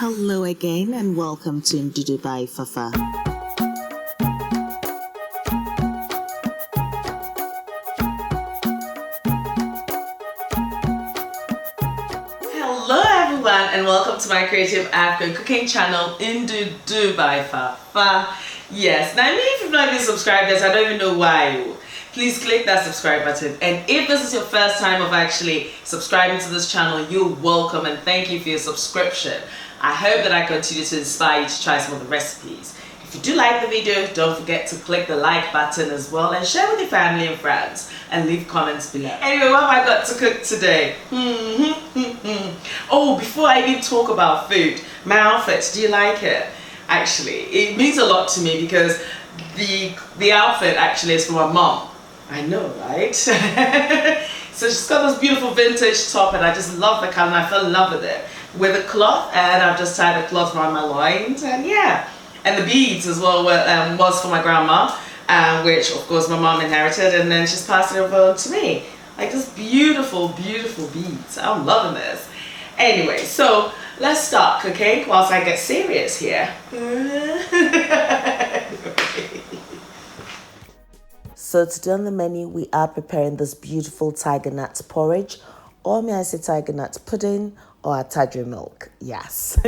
Hello again and welcome to Ndudu by Fafa. Hello everyone and welcome to my creative African cooking channel Ndudu by Fafa. Yes, now if you've not been subscribed, I don't even know why. Please click that subscribe button, and if this is your first time of actually subscribing to this channel, you're welcome and thank you for your subscription. I hope that I continue to inspire you to try some of the recipes. If you do like the video, don't forget to click the like button as well and share with your family and friends and leave comments below. Anyway, what have I got to cook today? Oh, before I even talk about food, my outfit, do you like it? Actually, it means a lot to me because the outfit actually is for my mom. I know, right? So she's got this beautiful vintage top and I just love the color and I fell in love with it. With a cloth, and I've just tied the cloth around my loins, and yeah. And the beads as well was for my grandma, which of course my mom inherited, and then she's passed it over to me. Like this beautiful, beautiful beads. I'm loving this. Anyway, so let's start cooking whilst I get serious here. So today on the menu, we are preparing this beautiful TigerNut porridge, or may I say TigerNut pudding, or Atadwe milk. Yes.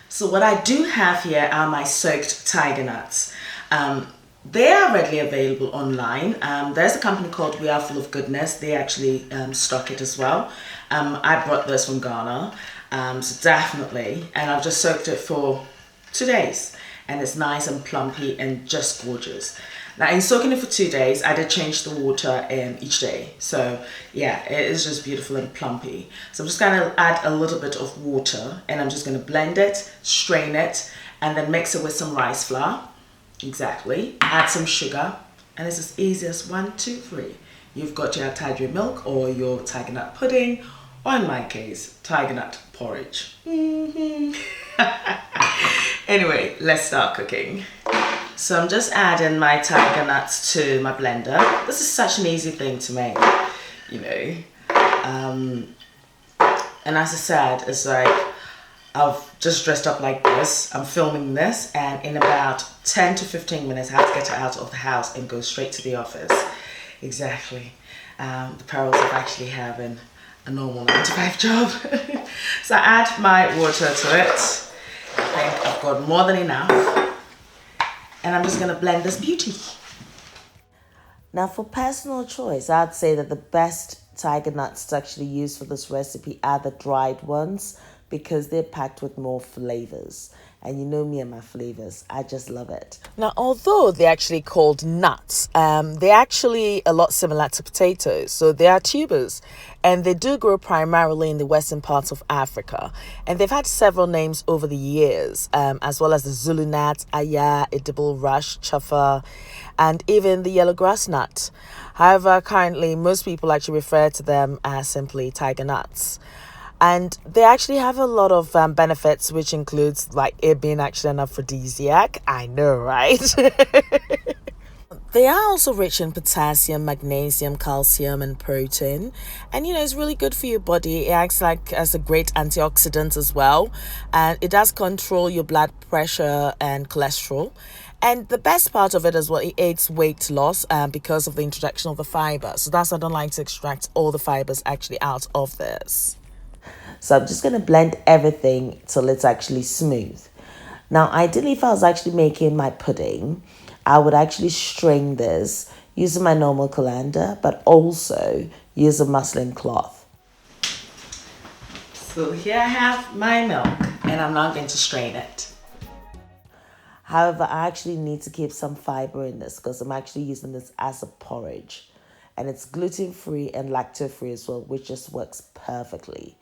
So what I do have here are my soaked tiger nuts. They are readily available online. There's a company called We Are Full of Goodness. They actually stock it as well. I brought this from Ghana, so definitely. And I've just soaked it for 2 days. And it's nice and plumpy and just gorgeous. Now in soaking it for 2 days, I did change the water each day. So yeah, it is just beautiful and plumpy. So I'm just going to add a little bit of water and I'm just going to blend it, strain it, and then mix it with some rice flour. Exactly. Add some sugar. And it's as easy as 1, 2, 3. You've got your Atadwe milk or your TigerNut pudding, or in my case, TigerNut porridge. Anyway, let's start cooking. So I'm just adding my tiger nuts to my blender. This is such an easy thing to make, you know. And as I said, it's like I've just dressed up like this. I'm filming this, and in about 10 to 15 minutes, I have to get out of the house and go straight to the office. Exactly. The perils of actually having a normal 9-to-5 job. So I add my water to it. I think I've got more than enough. And I'm just going to blend this beauty. Now for personal choice, I'd say that the best tiger nuts to actually use for this recipe are the dried ones because they're packed with more flavors. And you know me and my flavors. I just love it. Now, although they're actually called nuts, they're actually a lot similar to potatoes. So they are tubers. And they do grow primarily in the western parts of Africa. And they've had several names over the years, as well as the Zulu nut, aya, edible rush, chuffa, and even the yellow grass nut. However, currently, most people actually refer to them as simply tiger nuts. And they actually have a lot of benefits, which includes like it being actually an aphrodisiac. I know, right? They are also rich in potassium, magnesium, calcium, and protein. And, you know, it's really good for your body. It acts like as a great antioxidant as well. And it does control your blood pressure and cholesterol. And the best part of it is what it aids weight loss because of the introduction of the fiber. So that's why I don't like to extract all the fibers actually out of this. So I'm just going to blend everything till it's actually smooth. Now, ideally, if I was actually making my pudding, I would actually strain this using my normal colander, but also use a muslin cloth. So here I have my milk, and I'm not going to strain it. However, I actually need to keep some fiber in this because I'm actually using this as a porridge. And it's gluten-free and lactose-free as well, which just works perfectly.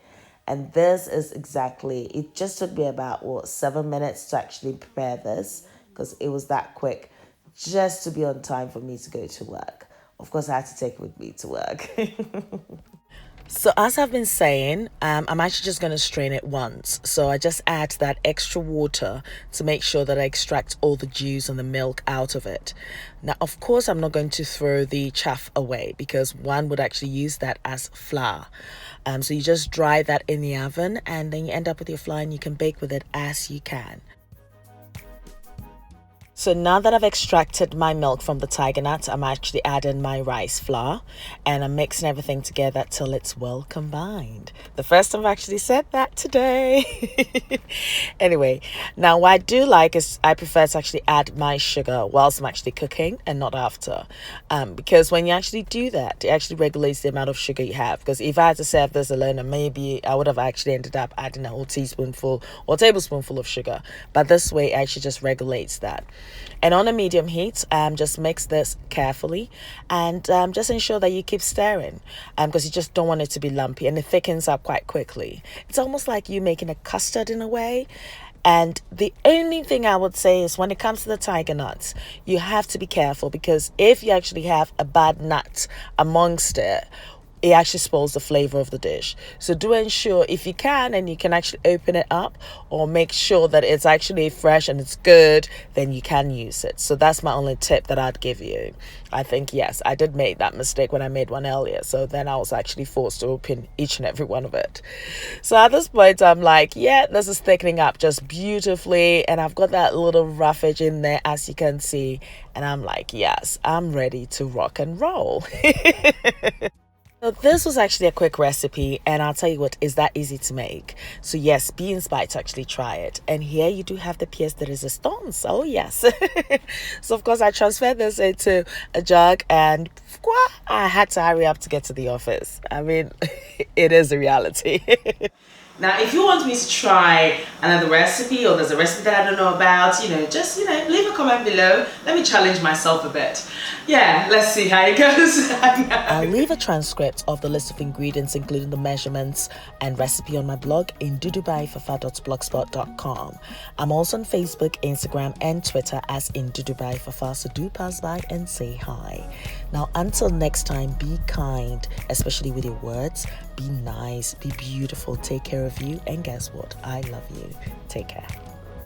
And this is exactly, it just took me about, 7 minutes to actually prepare this because it was that quick just to be on time for me to go to work. Of course, I had to take it with me to work. So as I've been saying, I'm actually just going to strain it once. So I just add that extra water to make sure that I extract all the juice and the milk out of it. Now, of course, I'm not going to throw the chaff away because one would actually use that as flour. So you just dry that in the oven and then you end up with your flour and you can bake with it as you can. So now that I've extracted my milk from the TigerNut, I'm actually adding my rice flour and I'm mixing everything together till it's well combined. The first time I've actually said that today. Anyway, now what I do like is I prefer to actually add my sugar whilst I'm actually cooking and not after. Because when you actually do that, it actually regulates the amount of sugar you have. Because if I had to serve this alone, maybe I would have actually ended up adding a whole teaspoonful or tablespoonful of sugar. But this way, it actually just regulates that. And on a medium heat, just mix this carefully and just ensure that you keep stirring because you just don't want it to be lumpy and it thickens up quite quickly. It's almost like you making a custard in a way. And the only thing I would say is when it comes to the tiger nuts, you have to be careful because if you actually have a bad nut amongst it actually spoils the flavor of the dish. So do ensure if you can and you can actually open it up or make sure that it's actually fresh and it's good, then you can use it. So that's my only tip that I'd give you. I think, yes, I did make that mistake when I made one earlier. So then I was actually forced to open each and every one of it. So at this point, I'm like, yeah, this is thickening up just beautifully. And I've got that little roughage in there, as you can see. And I'm like, yes, I'm ready to rock and roll. So this was actually a quick recipe and I'll tell you what, is that easy to make. So yes, be inspired to actually try it. And here you do have the pièce de résistance. Oh yes. So of course I transferred this into a jug and I had to hurry up to get to the office. I mean, it is a reality. Now, if you want me to try another recipe or there's a recipe that I don't know about, just, leave a comment below. Let me challenge myself a bit. Yeah, let's see how it goes. I'll leave a transcript of the list of ingredients, including the measurements and recipe on my blog in ndudubyfafa.blogspot.com. I'm also on Facebook, Instagram, and Twitter as Ndudubyfafa, so do pass by and say hi. Now, until next time, be kind, especially with your words. Be nice, be beautiful, take care of you, and guess what? I love you. Take care.